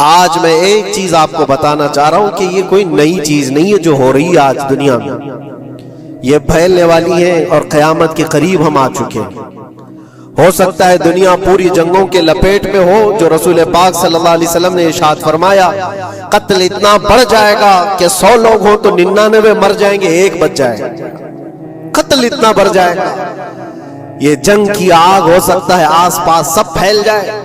آج میں ایک چیز آپ کو بتانا چاہ رہا ہوں کہ یہ کوئی نئی چیز نہیں ہے جو ہو رہی ہے آج دنیا میں، یہ پھیلنے والی ہے اور قیامت کے قریب ہم آ چکے ہیں۔ ہو سکتا ہے دنیا پوری جنگوں کے لپیٹ میں ہو، جو رسول پاک صلی اللہ علیہ وسلم نے ارشاد فرمایا قتل اتنا بڑھ جائے گا کہ 100 لوگ ہوں تو 99 مر جائیں گے، ایک بچ جائے گا۔ قتل اتنا بڑھ جائے گا، یہ جنگ کی آگ ہو سکتا ہے آس پاس سب پھیل جائے،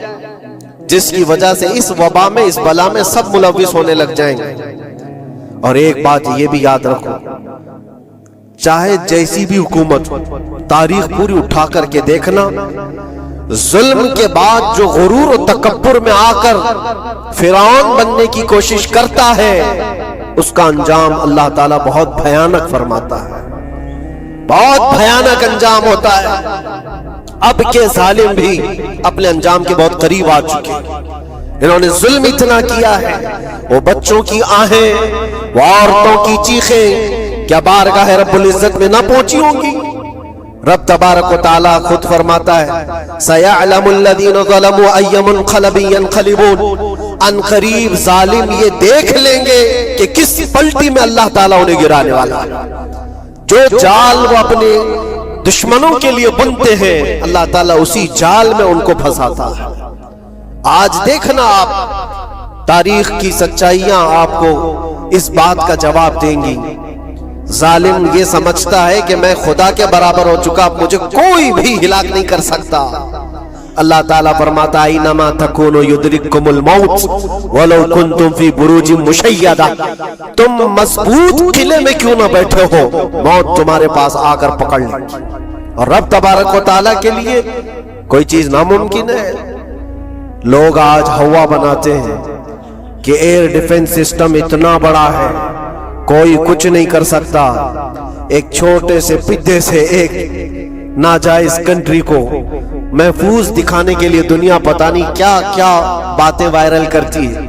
جس کی وجہ سے اس وبا میں، اس بلا میں سب ملوث ہونے لگ جائیں گے۔ اور ایک بات یہ بھی یاد رکھو، چاہے جیسی بھی حکومت، تاریخ پوری اٹھا کر کے دیکھنا، ظلم کے بعد جو غرور و تکبر میں آ کر فرعون بننے کی کوشش کرتا ہے، اس کا انجام اللہ تعالیٰ بہت بھیانک فرماتا ہے، بہت بھیانک انجام ہوتا ہے۔ اب کے ظالم بھی اپنے انجام کے بہت قریب آ چکے ہیں، انہوں نے ظلم اتنا کیا ہے، وہ بچوں کی آہیں، وہ عورتوں کی چیخیں کیا بارگاہ رب العزت میں نہ پہنچی ہوں گی؟ رب تبارک و تعالیٰ خود فرماتا ہے سَيَعْلَمُ الَّذِينَ ظَلَمُوا أَيَّ مُنْقَلَبٍ يَنْقَلِبُونَ، ان قریب ظالم یہ دیکھ لیں گے کہ کس پلٹی میں اللہ تعالیٰ انہیں گرانے والا ہے۔ جو جال وہ اپنے دشمنوں کے لیے بنتے ہیں، اللہ تعالیٰ اسی جال میں ان کو پھنساتا ہے۔ آج دیکھنا آپ، تاریخ کی سچائیاں آپ کو اس بات کا جواب دیں گی۔ ظالم یہ سمجھتا ہے کہ میں خدا کے برابر ہو چکا، مجھے کوئی بھی ہلاک نہیں کر سکتا۔ اللہ تعالیٰ فرماتا ہے اینما تکونوا یدرککم الموت ولو کنتم فی بروج مشیدہ، تم مضبوط قلعے میں کیوں نہ بیٹھے ہو، موت تمہارے پاس آ کر پکڑ لے۔ اور رب تبارک و تعالیٰ کے لیے کوئی چیز ناممکن ہے۔ لوگ آج ہوا بناتے ہیں کہ ایئر ڈیفنس سسٹم اتنا بڑا ہے کوئی کچھ نہیں کر سکتا، ایک چھوٹے سے پدے سے ایک ناجائز کنٹری کو محفوظ دکھانے کے لیے دنیا پتہ نہیں کیا کیا باتیں وائرل کرتی ہے۔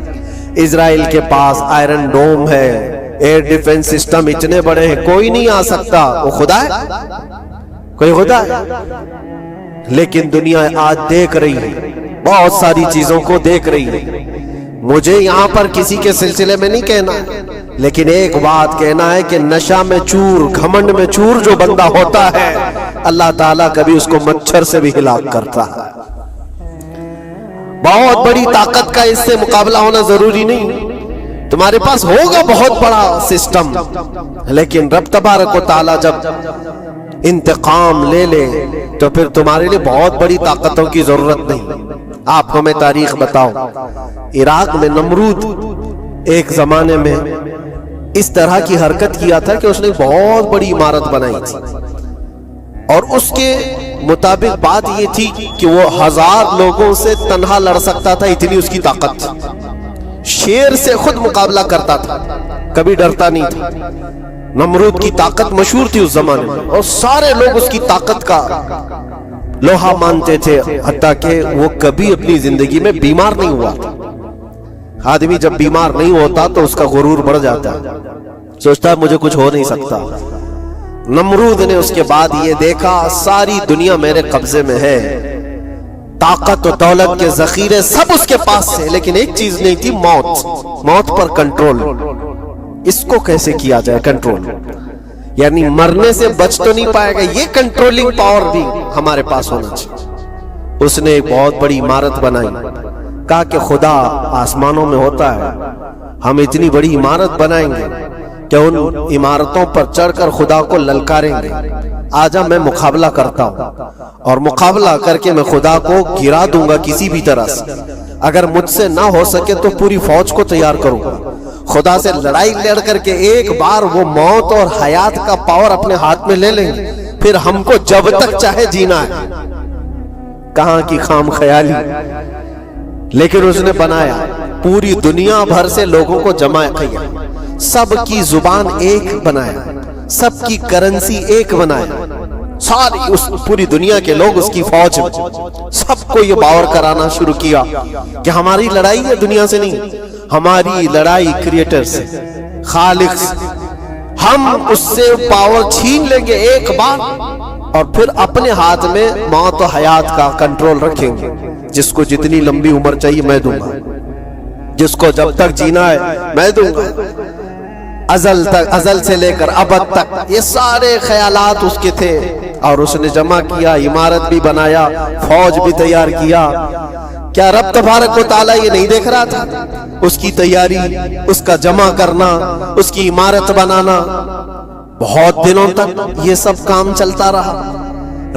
اسرائیل کے پاس آئرن ڈوم ہے، ایئر ڈیفنس سسٹم اتنے بڑے ہیں، کوئی نہیں آ سکتا۔ وہ خدا ہے؟ کوئی خدا ہے؟ لیکن دنیا آج دیکھ رہی ہے، بہت ساری چیزوں کو دیکھ رہی ہے۔ مجھے یہاں پر کسی کے سلسلے میں نہیں کہنا، لیکن ایک بات کہنا ہے کہ نشہ میں چور، گھمنڈ میں چور جو بندہ ہوتا ہے، اللہ تعالیٰ کبھی اس کو مچھر سے بھی ہلاک کرتا ہے۔ بہت بڑی طاقت کا اس سے مقابلہ ہونا ضروری نہیں، تمہارے پاس ہوگا بہت بڑا سسٹم، لیکن رب تبارک و تعالیٰ جب انتقام لے لے تو پھر تمہارے لیے بہت بڑی طاقتوں کی ضرورت نہیں۔ آپ کو میں تاریخ بتاؤں، عراق میں نمرود ایک زمانے میں اس طرح کی حرکت کیا تھا کہ اس نے بہت بڑی عمارت بنائی تھی، اور اس کے مطابق بات یہ تھی کہ وہ 1000 لوگوں سے تنہا لڑ سکتا تھا، اتنی اس کی طاقت تھی۔ شیر سے خود مقابلہ کرتا تھا، کبھی ڈرتا نہیں تھا۔ نمرود کی طاقت مشہور تھی اس زمانے میں، اور سارے لوگ اس کی طاقت کا لوہا مانتے تھے، حتیٰ کہ وہ کبھی اپنی زندگی میں بیمار نہیں ہوا تھا۔ آدمی جب بیمار نہیں ہوتا تو اس کا غرور بڑھ جاتا ہے، سوچتا ہے مجھے کچھ ہو نہیں سکتا۔ نمرود نے اس کے بعد یہ دیکھا ساری دنیا میرے قبضے میں ہے، طاقت و دولت کے ذخیرے سب اس کے پاس سے، لیکن ایک چیز نہیں تھی، موت پر کنٹرول۔ اس کو کیسے کیا جائے کنٹرول؟ یعنی مرنے سے بچ تو نہیں پائے گا، یہ کنٹرولنگ پاور بھی ہمارے پاس ہونا چاہیے۔ اس نے ایک بہت بڑی عمارت بنائی، کہا کہ خدا آسمانوں میں ہوتا ہے، ہم اتنی بڑی عمارت بنائیں گے کہ ان عمارتوں پر چڑھ کر خدا کو للکاریں گے، آجا میں مقابلہ کرتا ہوں، اور مقابلہ کر کے میں خدا کو گرا دوں گا کسی بھی طرح سے۔ اگر مجھ سے نہ ہو سکے تو پوری فوج کو تیار کروں گا، خدا سے لڑائی لڑ کر کے ایک بار وہ موت اور حیات کا پاور اپنے ہاتھ میں لے لیں گے، پھر ہم کو جب تک چاہے جینا ہے۔ کہاں کی خام خیالی، لیکن اس نے بنایا، پوری دنیا بھر سے لوگوں کو جمع کیا، سب کی زبان ایک بنایا، سب کی کرنسی ایک بنایا، ساری اس پوری دنیا کے لوگ اس کی فوج میں، سب کو یہ باور کرانا شروع کیا کہ ہماری لڑائی ہے دنیا سے نہیں، ہماری لڑائی کریٹر سے، خالق سے، ہم اس سے پاور چھین لیں گے ایک بار، اور پھر اپنے ہاتھ میں موت و حیات کا کنٹرول رکھیں گے، جس کو جتنی لمبی عمر چاہیے میں دوں گا۔ جس کو جب تک جینا ہے میں دوں گا، ازل سے لے کر ابد تک یہ سارے خیالات اس کے تھے، اور اس نے جمع کیا، عمارت بھی بنایا، فوج بھی تیار کیا۔ کیا رب تبارک و تعالیٰ یہ نہیں دیکھ رہا تھا؟ اس کی تیاری، اس کا جمع کرنا، اس کی عمارت بنانا، بہت دنوں تک یہ سب کام چلتا رہا۔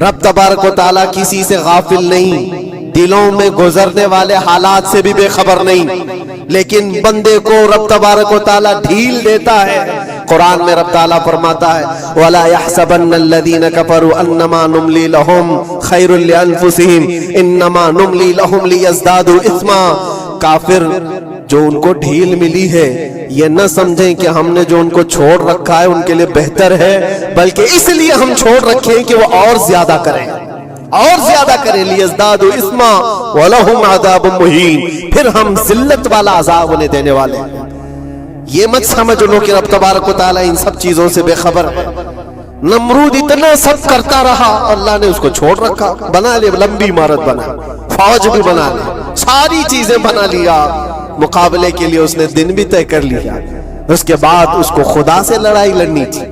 رب تبارک و تعالیٰ کسی سے غافل نہیں، دلوں میں گزرنے والے حالات سے بھی بے خبر نہیں، لیکن بندے کو رب تبارک و تعالیٰ ڈھیل دیتا ہے۔ قرآن میں رب تعالیٰ فرماتا ہے وَلَا يَحْسَبَنَّ الَّذِينَ كَفَرُوا أَنَّمَا نُمْلِي لَهُمْ خَيْرٌ لِأَنفُسِهِمْ إِنَّمَا نُمْلِي لَهُمْ لِيَزْدَادُوا إِثْمًا۔ کافر جو ان کو ڈھیل ملی ہے یہ نہ سمجھیں کہ ہم نے جو ان کو چھوڑ رکھا ہے ان کے لیے بہتر ہے، بلکہ اس لیے ہم چھوڑ رکھیں کہ وہ اور زیادہ کریں، اور زیادہ کریں، لیزدادوا اثما ولہم عذاب مہین، پھر ہم ذلت والا عذاب انہیں دینے والے ہیں۔ یہ مت سمجھ لو کہ رب تبارک و تعالیٰ ان سب چیزوں سے بے خبر ہے۔ نمرود اتنا سب کرتا رہا، اللہ نے اس کو چھوڑ رکھا، بنا لے لمبی عمارت، بنا فوج بھی بنا لے، ساری چیزیں بنا لیا، مقابلے کے لیے اس نے دن بھی طے کر لیا۔ اس کے بعد اس کو خدا سے لڑائی لڑنی تھی،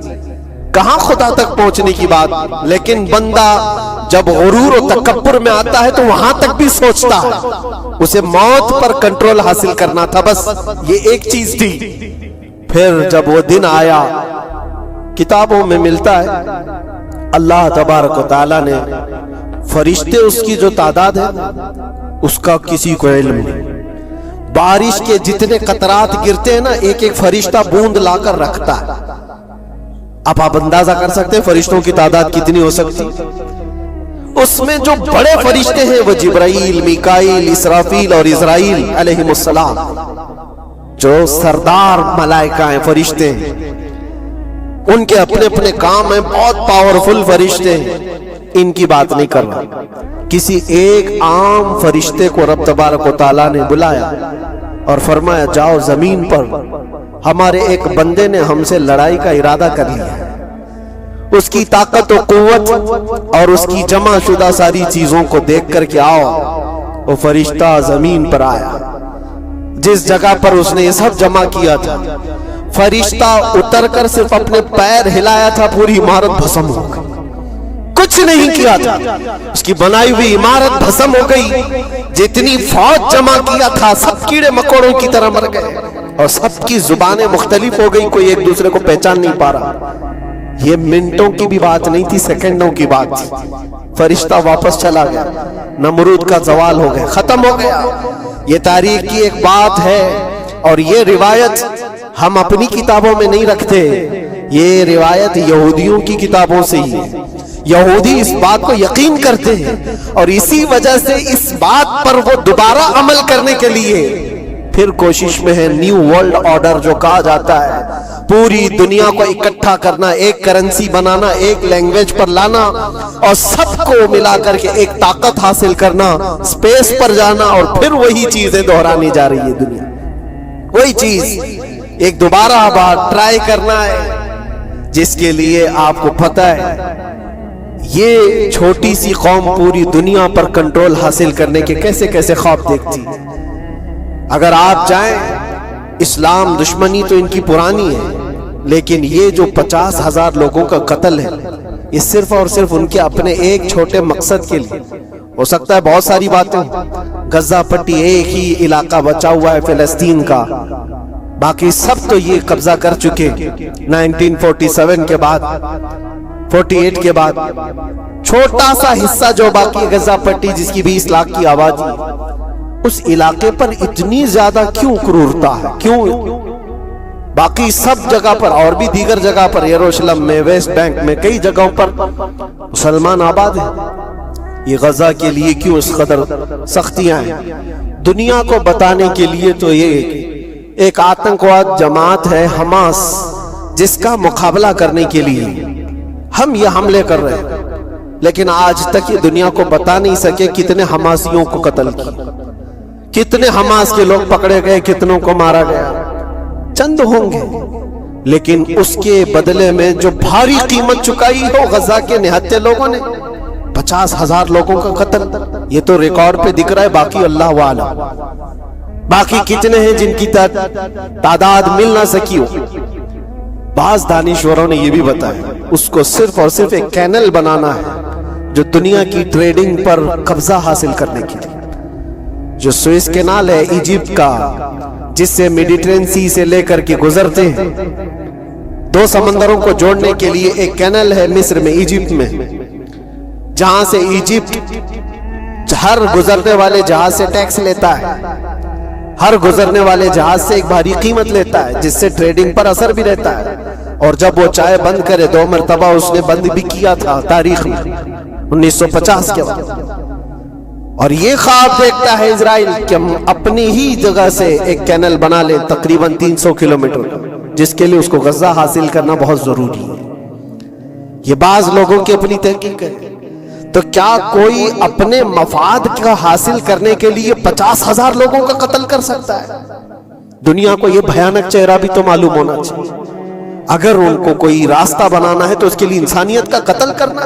کہاں خدا تک پہنچنے کی بات، لیکن بندہ جب غرور و تکبر میں آتا ہے تو وہاں تک بھی سوچتا ہے۔ اسے موت پر کنٹرول حاصل کرنا تھا، بس یہ ایک چیز تھی۔ پھر جب وہ دن آیا، کتابوں میں ملتا ہے اللہ تبارک و تعالیٰ نے فرشتے اس کی جو تعداد ہے اس کا کسی کو علم نہیں۔ بارش کے جتنے قطرات گرتے ہیں نا، ایک ایک فرشتہ بوند لا کر رکھتا ہے۔ اب آپ اندازہ کر سکتے ہیں فرشتوں کی تعداد کتنی ہو سکتی۔ اس میں جو بڑے فرشتے ہیں وہ جبرائیل، میکائیل، اسرافیل اور اسرائیل علیہم السلام، جو سردار ملائکہ ہیں، فرشتے ہیں، ان کے اپنے اپنے کام ہیں، بہت پاورفل فرشتے ہیں۔ ان کی بات نہیں کر رہا، کسی ایک عام فرشتے کو رب تبارک و تعالیٰ نے بلایا اور فرمایا جاؤ زمین پر، ہمارے ایک بندے نے ہم سے لڑائی کا ارادہ کر لیا، اس کی طاقت و قوت اور اس کی جمع شدہ ساری چیزوں کو دیکھ کر کے آؤ۔ وہ فرشتہ زمین پر آیا، جس جگہ پر اس نے یہ سب جمع کیا تھا، فرشتہ اتر کر صرف اپنے پیر ہلایا تھا، پوری عمارت بھسم ہو گئی، کچھ نہیں کیا تھا، اس کی بنائی ہوئی عمارت بھسم ہو گئی۔ جتنی فوج جمع کیا تھا سب کیڑے مکوڑوں کی طرح مر گئے، اور سب کی زبانیں مختلف ہو گئی، کوئی ایک دوسرے کو پہچان نہیں پا رہا۔ یہ منٹوں کی بھی بات نہیں تھی، سیکنڈوں کی بات تھی۔ فرشتہ واپس چلا گیا، نمرود کا زوال ہو گیا، ختم ہو گیا۔ یہ تاریخ کی ایک بات ہے، اور یہ روایت ہم اپنی کتابوں میں نہیں رکھتے، یہ روایت یہودیوں کی کتابوں سے ہی ہے۔ یہودی اس بات کو یقین کرتے ہیں، اور اسی وجہ سے اس بات پر وہ دوبارہ عمل کرنے کے لیے پھر کوشش میں ہے۔ نیو ورلڈ آرڈر جو کہا جاتا ہے، پوری دنیا کو اکٹھا کرنا، ایک کرنسی بنانا، ایک لینگویج پر لانا، اور سب کو ملا کر کے ایک طاقت حاصل کرنا، سپیس پر جانا، اور پھر وہی چیزیں دہرانی جا رہی ہے دنیا، وہی چیز ایک دوبارہ بار ٹرائی کرنا ہے، جس کے لیے آپ کو پتہ ہے یہ چھوٹی سی قوم پوری دنیا پر کنٹرول حاصل کرنے کے کیسے کیسے خواب دیکھتی۔ اگر آپ جائیں، اسلام دشمنی تو ان کی پرانی ہے، لیکن یہ جو 50,000 لوگوں کا قتل ہے، یہ صرف اور صرف ان کے اپنے ایک چھوٹے مقصد کے لیے۔ ہو سکتا ہے بہت ساری باتیں، غزہ پٹی ایک ہی علاقہ بچا ہوا ہے فلسطین کا، باقی سب تو یہ قبضہ کر چکے 1947 کے بعد، 48 کے بعد۔ چھوٹا سا حصہ جو باقی غزہ پٹی، جس کی 20 لاکھ کی آبادی، اس علاقے پر اتنی زیادہ کیوں کرورتا ہے؟ کیوں؟ باقی سب جگہ پر، اور بھی دیگر جگہ پر، یروشلم میں، ویسٹ بینک میں، کئی جگہوں پر مسلمان آباد ہیں۔ یہ غزہ کے لیے کیوں اس قدر سختیاں ہیں؟ دنیا کو بتانے کے لیے تو یہ ایک آتنکواد جماعت ہے حماس، جس کا مقابلہ کرنے کے لیے ہم یہ حملے کر رہے ہیں، لیکن آج تک یہ دنیا کو بتا نہیں سکے کتنے حماسیوں کو قتل کیا، کتنے حماس کے لوگ پکڑے گئے، کتنوں کو مارا گیا، چند ہوں گے، لیکن اس کے بدلے میں جو بھاری قیمت چکائی ہو غزہ کے نہتے لوگوں نے، 50,000 لوگوں کا قتل، یہ تو ریکارڈ پہ دکھ رہا ہے، باقی اللہ عالم۔ باقی کتنے ہیں جن کی تعداد مل نہ سکی ہو؟ بعض دانشوروں نے یہ بھی بتایا اس کو صرف اور صرف ایک کینل بنانا ہے جو دنیا کی ٹریڈنگ پر قبضہ حاصل کرنے کے لیے. جو سوئس کینال ہے ایجپٹ کا، جس سے میڈیٹرین سی سے لے کر کے گزرتے ہیں، دو سمندروں کو جوڑنے کے لیے ایک کینل ہے مصر میں، ایجپٹ میں، جہاں سے ایجپٹ ہر گزرنے والے جہاز سے ٹیکس لیتا ہے، ہر گزرنے والے جہاز سے ایک بھاری قیمت لیتا ہے، جس سے ٹریڈنگ پر اثر بھی رہتا ہے. اور جب وہ چاہے بند کرے، 2 مرتبہ اس نے بند بھی کیا تھا تاریخ میں 1950 کے وقت. اور یہ خواب دیکھتا ہے اسرائیل کہ ہم اپنی ہی جگہ سے ایک کینل بنا لیں تقریباً 300 کلومیٹر، جس کے لیے اس کو غزہ حاصل کرنا بہت ضروری ہے. یہ بعض لوگوں کی اپنی تحقیق ہے. تو کیا کوئی اپنے مفاد کا حاصل کرنے کے لیے 50,000 لوگوں کا قتل کر سکتا ہے؟ دنیا کو یہ بھیانک چہرہ بھی تو معلوم ہونا چاہیے. اگر ان کو کوئی راستہ بنانا ہے تو اس کے لیے انسانیت کا قتل کرنا.